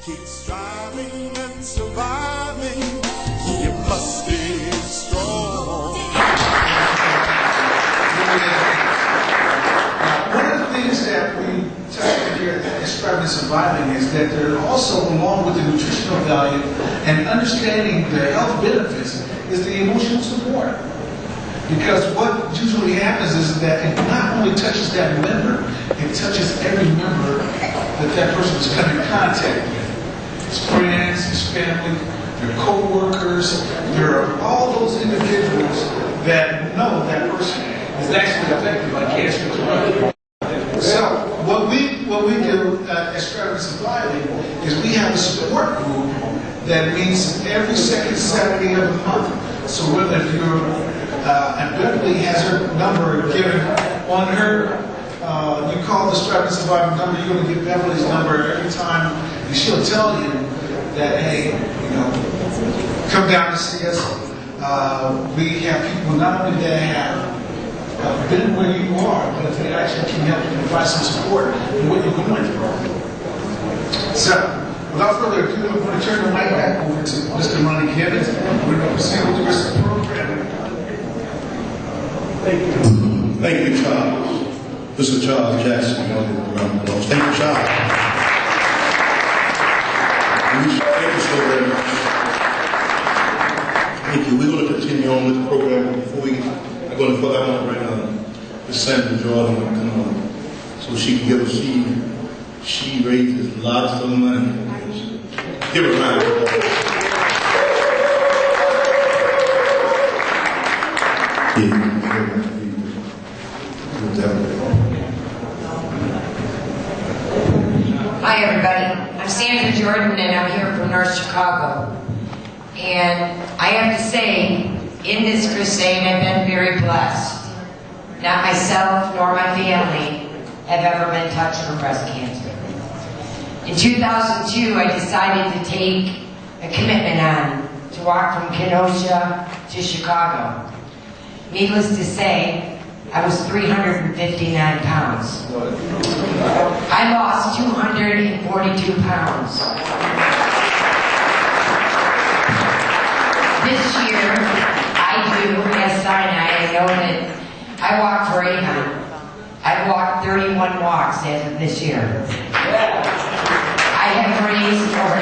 Keep striving and surviving. You must be strong. One of the things that we touched on here at Striving and Surviving is that there also, along with the nutritional value and understanding the health benefits, is the emotional support. Because what usually happens is that it not only touches that member, it touches every member that that person is coming in contact with. His friends, his family, their co-workers, there are all those individuals that know that person is actually affected by cancer and drug. So what we do at Striving and Surviving is we have a support group that meets every second Saturday of the month. So whether if you're and Beverly has her number given on her. You call the Striving and Surviving number, you're going to get Beverly's number every time, and she'll tell you that, hey, you know, come down and see us. We have people not only that have been where you are, but they actually can help you provide some support in what you're going through. So, without further ado, I'm going to turn the mic back over to Mr. Ronnie Gibbons. We're going to proceed with the rest of the program. Thank you. Thank you, Charles. Mr. Charles Jackson. Thank you, Charles. Thank you so very much. Thank you. We're going to continue on with the program. Before we are going to I want to bring Ms. Sandra Jordan to come on so she can give us, she raises lots of money. Give her a round of applause. Hi everybody, I'm Sandra Jordan and I'm here from North Chicago. And I have to say, in this crusade I've been very blessed. Not myself nor my family have ever been touched from breast cancer. In 2002 I decided to take a commitment on to walk from Kenosha to Chicago. Needless to say, I was 359 pounds. I lost 242 pounds. This year, I do, as Sinai, I know that I walked for Ahon. I've walked 31 walks as of this year. I have raised over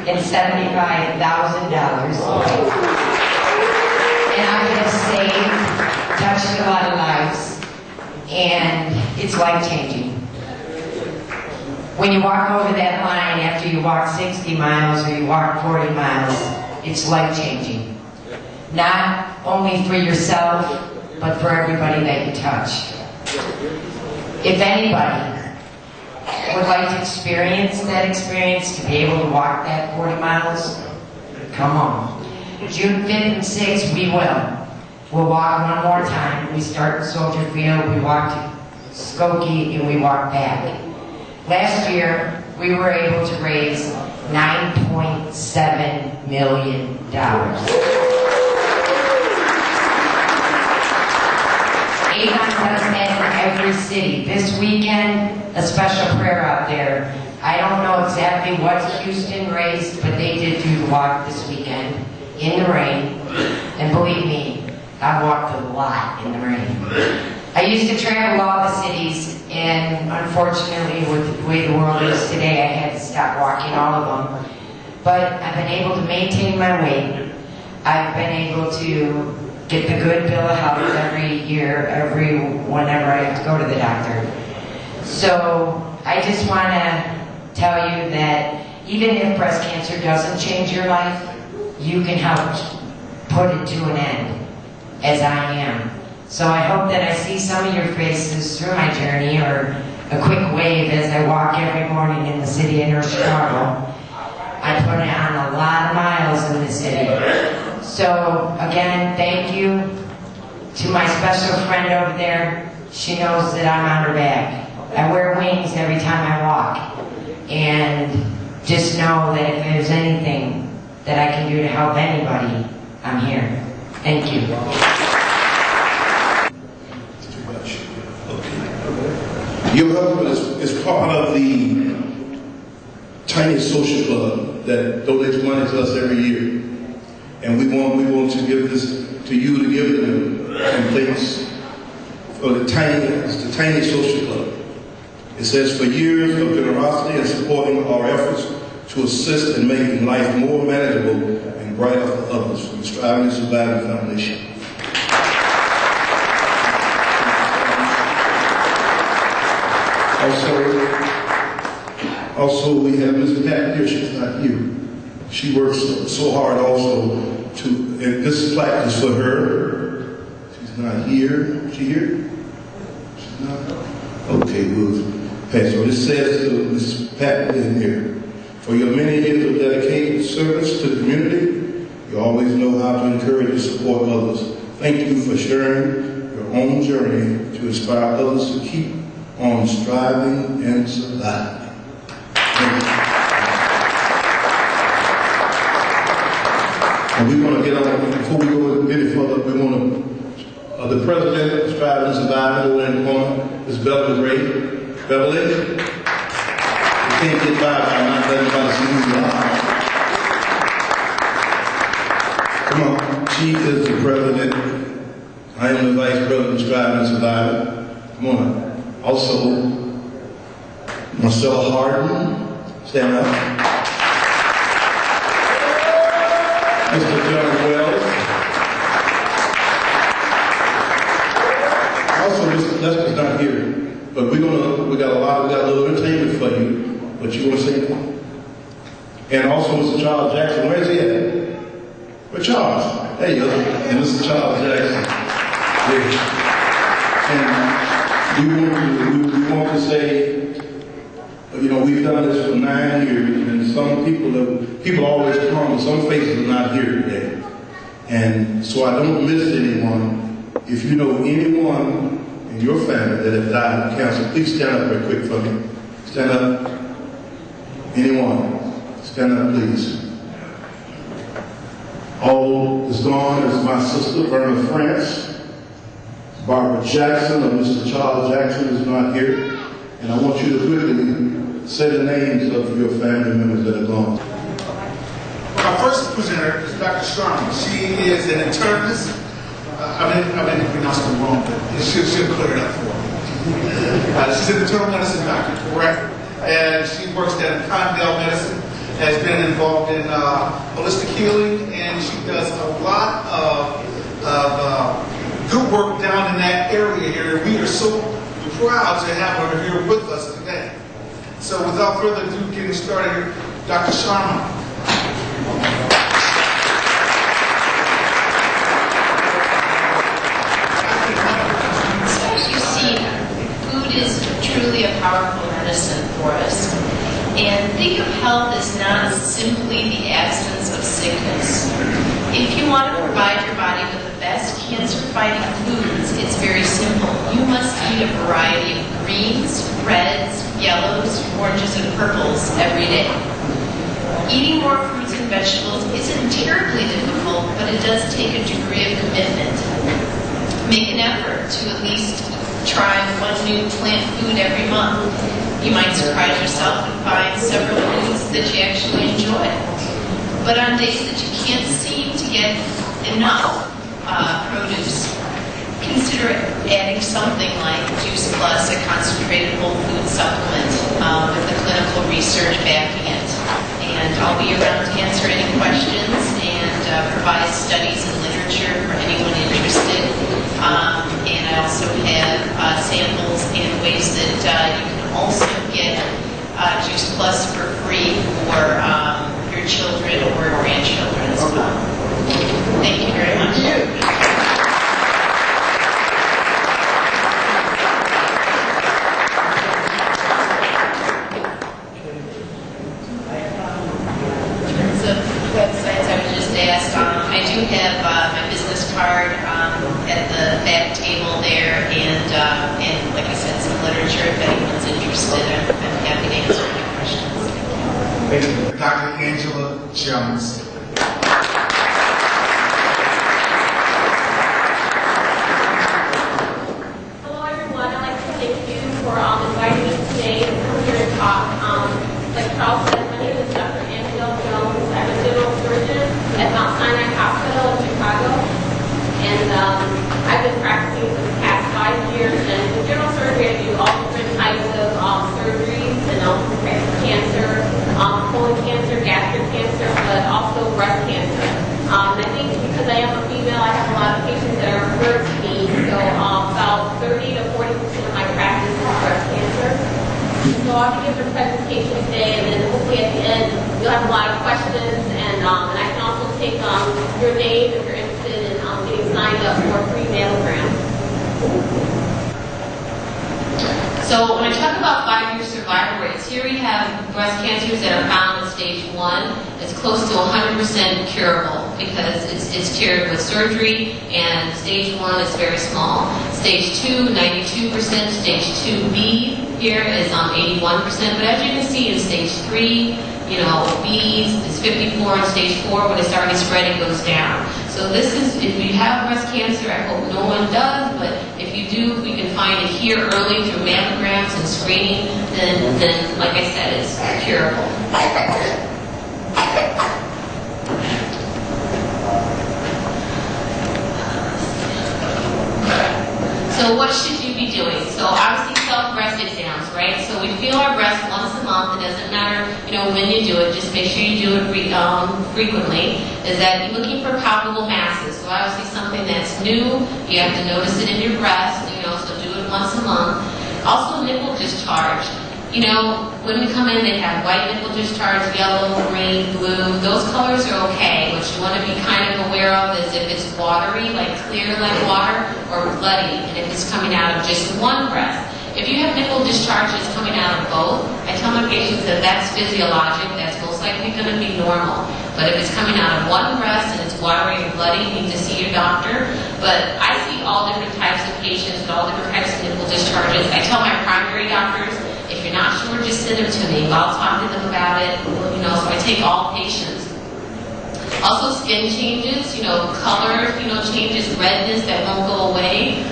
$875,000. And I have saved, touched a lot of lives, and it's life-changing. When you walk over that line after you walk 60 miles or you walk 40 miles, it's life-changing. Not only for yourself, but for everybody that you touch. If anybody would like to experience that experience, to be able to walk that 40 miles, come on. June 5th and 6th, we will. We'll walk one more time. We start in Soldier Field, we walk to Skokie, and we walk back. Last year, we were able to raise $9.7 million. Ahon does that in every city. This weekend, a special prayer out there. I don't know exactly what Houston raised, but they did do the walk this weekend in the rain. And believe me, I walked a lot in the rain. I used to travel all the cities, and unfortunately, with the way the world is today, I had to stop walking all of them. But I've been able to maintain my weight. I've been able to get the good bill of health every year, whenever I have to go to the doctor. So I just want to tell you that even if breast cancer doesn't change your life, you can help put it to an end, as I am. So I hope that I see some of your faces through my journey, or a quick wave as I walk every morning in the city of North Chicago. I put on a lot of miles in the city. So again, thank you to my special friend over there. She knows that I'm on her back. I wear wings every time I walk. And just know that if there's anything that I can do to help anybody, I'm here. Thank you. Too much. Okay. Your husband is part of the tiny social club that donates money to us every year. And we want to give this to you to give them in place for the tiny social club. It says, for years of generosity and supporting our efforts to assist in making life more manageable and brighter for others, from the Striving and Surviving Foundation. Also, we have Ms. Pat here. She's not here. She works so hard also and this plaque is for her. She's not here. Is she here? She's not. Okay, we'll pass. So this says to Ms. Pat in here, for your many years of dedicated service to the community, you always know how to encourage and support others. Thank you for sharing your own journey to inspire others to keep on striving and surviving. And we want to get on, before we go any further, we want to, the president of Striving and Surviving over in the corner is Beverly Ray. Beverly? You can't get by not letting anybody see who you are. Come on. She is the president. I am the vice president of Striving and Surviving. Come on. Also, Marcella Harden. Stand up. Mr. John Wells. Also, Mr. Lester's not here, but we got a little entertainment for you. But you want to say that? And also Mr. Charles Jackson. Where's he at? Where Charles? There you go. And Mr. Charles Jackson. Yeah. And we want to say, you know, we've done this for 9 years, and some people always come, and some faces are not here today. And so I don't miss anyone. If you know anyone in your family that have died of cancer, please stand up real quick for me. Stand up. Anyone? Stand up, please. All is gone is my sister, Verna France. Barbara Jackson, or Mr. Charles Jackson is not here. And I want you to quickly say the names of your family members that are gone. Our first presenter is Dr. Sharma. She is an internist. I mean, pronounce it wrong, but she'll clear it up for me. She's an internal medicine doctor, correct? And she works at Condell Medicine, has been involved in holistic healing, and she does a lot of good work down in that area here. We are so proud to have her here with us today. So without further ado, getting started here, Dr. Sharma. So as you see, food is truly a powerful medicine for us. And think of health as not simply the absence of sickness. If you want to provide your body with the best cancer-fighting foods, it's very simple. You must eat a variety of greens, reds, yellows, oranges, and purples every day. Eating more fruits and vegetables isn't terribly difficult, but it does take a degree of commitment. Make an effort to at least try one new plant food every month. You might surprise yourself and find several foods that you actually enjoy. But on days that you can't seem to get enough produce, consider adding something like Juice Plus, a concentrated whole food supplement with the clinical research backing it. And I'll be around to answer any questions and provide studies and literature for anyone interested. And I also have samples and ways that you can also get Juice Plus for free for your children or grandchildren as well. Thank you very much. Websites I was just asked. I do have my business card at the back table there, and like I said, some literature if anyone's interested. I'm happy to answer any questions. Thank you. Dr. Angela Jones. Hello everyone, I'd like to thank you for inviting me today to come here and talk. Like Charles said, my name at Mount Sinai Hospital in Chicago. And I've been practicing for the past 5 years. And in general surgery, I do all different types of surgeries and all different types of cancer, colon cancer, gastric cancer, but also breast cancer. And I think because I am a female, I have a lot of patients that are referred to me. So about 30 to 40% of my practice is breast cancer. So I'll be giving a presentation today, and then hopefully at the end you'll have a lot of questions, and I can also take your name if you're interested in getting signed up for a free mammogram. So when I talk about 5-year survival rates, here we have breast cancers that are found in stage 1. It's close to 100% curable because it's cured with surgery, and stage 1 is very small. Stage 2, 92%. Stage 2B here is 81%. But as you can see in stage 3, B is 54, and stage 4, when it's already spread, it goes down. So this is, if you have breast cancer, I hope no one does, but if you do, if we can find it here early through mammograms and screening, then like I said, it's curable. So what should you be doing? So obviously self-breast exams, right? So we feel our breast once a month. It doesn't matter, when you do it. Just make sure you do it frequently. Is that you're looking for palpable masses. So obviously something that's new, you have to notice it in your breast. So do it once a month. Also nipple discharge. When we come in, they have white nipple discharge, yellow, green, blue. Those colors are okay. What you want to be kind of aware of is if it's watery, like clear like water, or bloody, and if it's coming out of just one breast. If you have nipple discharges coming out of both, I tell my patients that that's physiologic, that's most likely going to be normal. But if it's coming out of one breast and it's watery and bloody, you need to see your doctor. But I see all different types of patients with all different types of nipple discharges. I tell my primary doctors, if you're not sure, just send them to me. I'll talk to them about it. So I take all patients. Also skin changes, color, changes, redness that won't go away,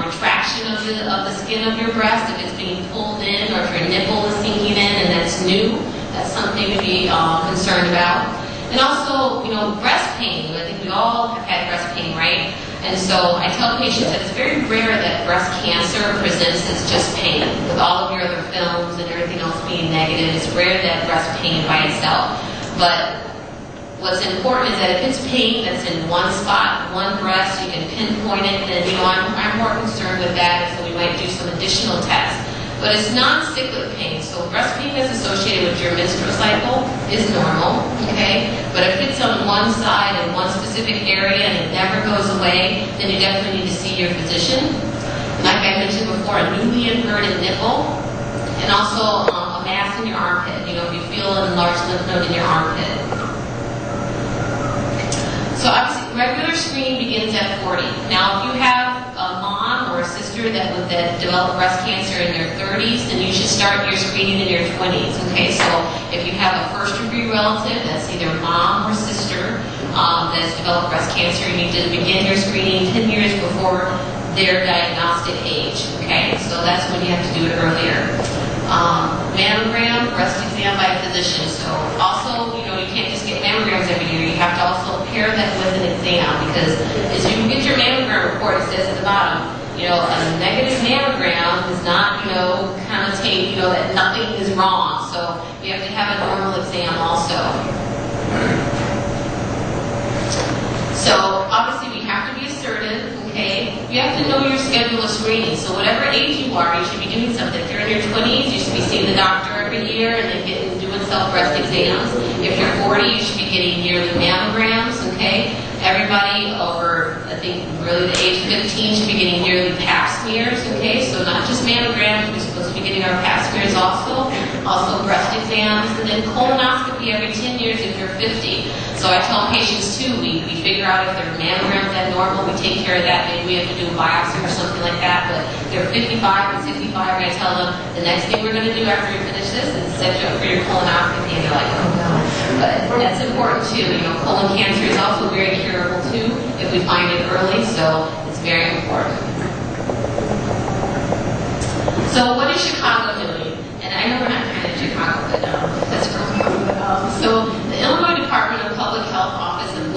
retraction of the skin of your breast if it's being pulled in, or if your nipple is sinking in and that's new, that's something to be concerned about. And also, breast pain. I think we all have had breast pain, right? And so I tell patients that it's very rare that breast cancer presents as just pain. With all of your other films and everything else being negative, it's rare that breast pain by itself. But what's important is that if it's pain that's in one spot, one breast, you can pinpoint it, then I'm more concerned with that, so we might do some additional tests. But it's non-cyclic pain, so breast pain that's associated with your menstrual cycle is normal, okay? But if it's on one side in one specific area and it never goes away, then you definitely need to see your physician. Like I mentioned before, a newly inverted nipple, and also a mass in your armpit. If you feel an enlarged lymph node in your armpit. So obviously, regular screening begins at 40. Now, if you have a mom or a sister that developed breast cancer in their 30s, then you should start your screening in your 20s. Okay, so if you have a first-degree relative, that's either mom or sister, that's developed breast cancer, you need to begin your screening 10 years before their diagnostic age. Okay, so that's when you have to do it earlier. Mammogram, breast exam by a physician. So also, you can't just get mammograms every year. You have to also pair that with an exam, because as you get your mammogram report, it says at the bottom, a negative mammogram does not, connotate, that nothing is wrong. So you have to have a normal exam also. So obviously we have to be assertive, okay? You have to know your schedule of screening. So whatever age you are, you should be doing something. If you're in your 20s, you should be seeing the doctor every year and then doing self-breast exams. If you're 40, you should be getting yearly mammograms, okay? Everybody over, I think, really the age 15 should be getting yearly pap smears, okay? So not just mammograms, we're supposed to be getting our pap smears also breast exams, and then colonoscopy every 10 years if you're 50. So I tell patients too, we figure out if their mammograms abnormal, we take care of that. Maybe we have to do a biopsy or something like that. But they're 55 and 65, we're going to tell them the next thing we're going to do after we finish this is set you up for your colonoscopy, and they're like, oh no. But that's important too. Colon cancer is also very curable too if we find it early, so it's very important. So what is Chicago doing? And I know we're not kind of Chicago, but that's where I'm from. So the Illinois Department of Public Health Office of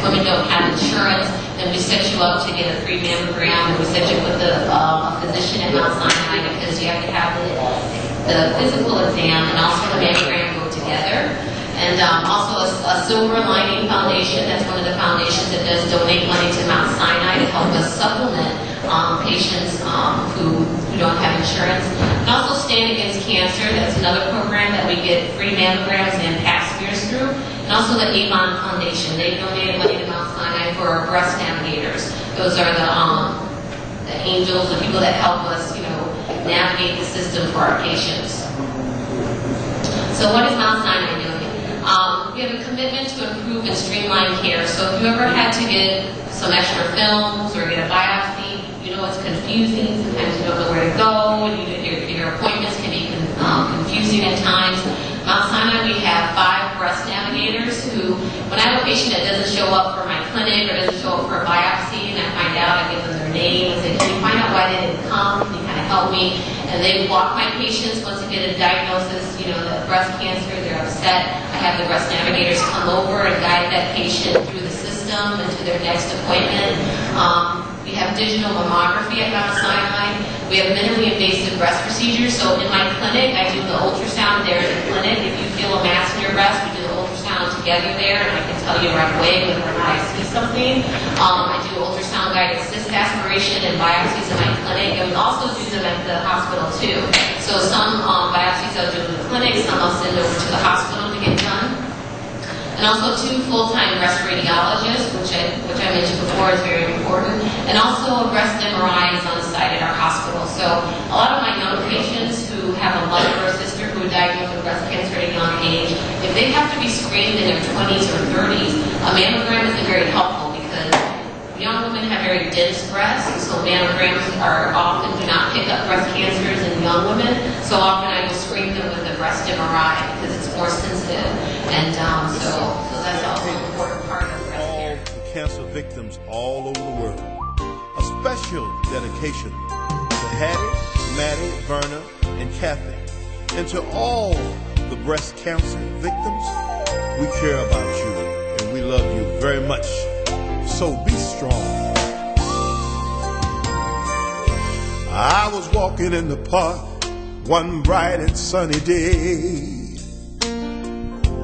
women don't have insurance, then we set you up to get a free mammogram, and we set you with a physician at Mount Sinai, because you have to have the physical exam and also the mammogram go together. And also a Silver Lining Foundation, that's one of the foundations that does donate money to Mount Sinai to help us supplement patients who don't have insurance. And also Stand Against Cancer, that's another program that we get free mammograms and pap smears through. And also the Avon Foundation, they donated money to Mount Sinai for our breast navigators. Those are the angels, the people that help us, navigate the system for our patients. So what is Mount Sinai doing? We have a commitment to improve and streamline care. So if you ever had to get some extra films or get a biopsy, it's confusing. Sometimes you don't know where to go. Your appointments can be confusing at times. Mount Sinai, we have 5 breast navigators who, when I have a patient that doesn't show up for my clinic or doesn't show up for a biopsy, and I find out, I give them their name, I say, can you find out why they didn't come? Can you kind of help me? And they walk my patients once they get a diagnosis, the breast cancer, they're upset. I have the breast navigators come over and guide that patient through the system and to their next appointment. We have digital mammography at Mount Sinai. We have minimally invasive breast procedures. So in my clinic, I do the ultrasound there in the clinic. If you feel a mass in your breast, we do the ultrasound together there, and I can tell you right away whether or not I see something. I do ultrasound-guided cyst aspiration and biopsies in my clinic, and we also do them at the hospital too. So some biopsies I'll do in the clinic, some I'll send over to the hospital to get done. And also 2 full-time breast radiologists, which I mentioned before is very important. And also a breast MRI is on site at our hospital. So a lot of my young patients who have a mother or sister who are diagnosed with breast cancer at a young age, if they have to be screened in their 20s or 30s, a mammogram isn't very helpful because young women have very dense breasts, so mammograms often do not pick up breast cancers in young women. So often I will screen them with a breast MRI because it's more sensitive. And so that's also an important part of breast care. All cancer victims all over the world. A special dedication to Hattie, Maddie, Verna, and Kathy. And to all the breast cancer victims, we care about you and we love you very much. So be strong. I was walking in the park one bright and sunny day.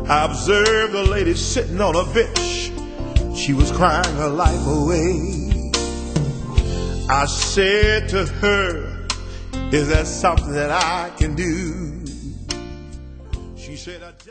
I observed a lady sitting on a bench. She was crying her life away. I said to her, is that something that I can do? She said, I just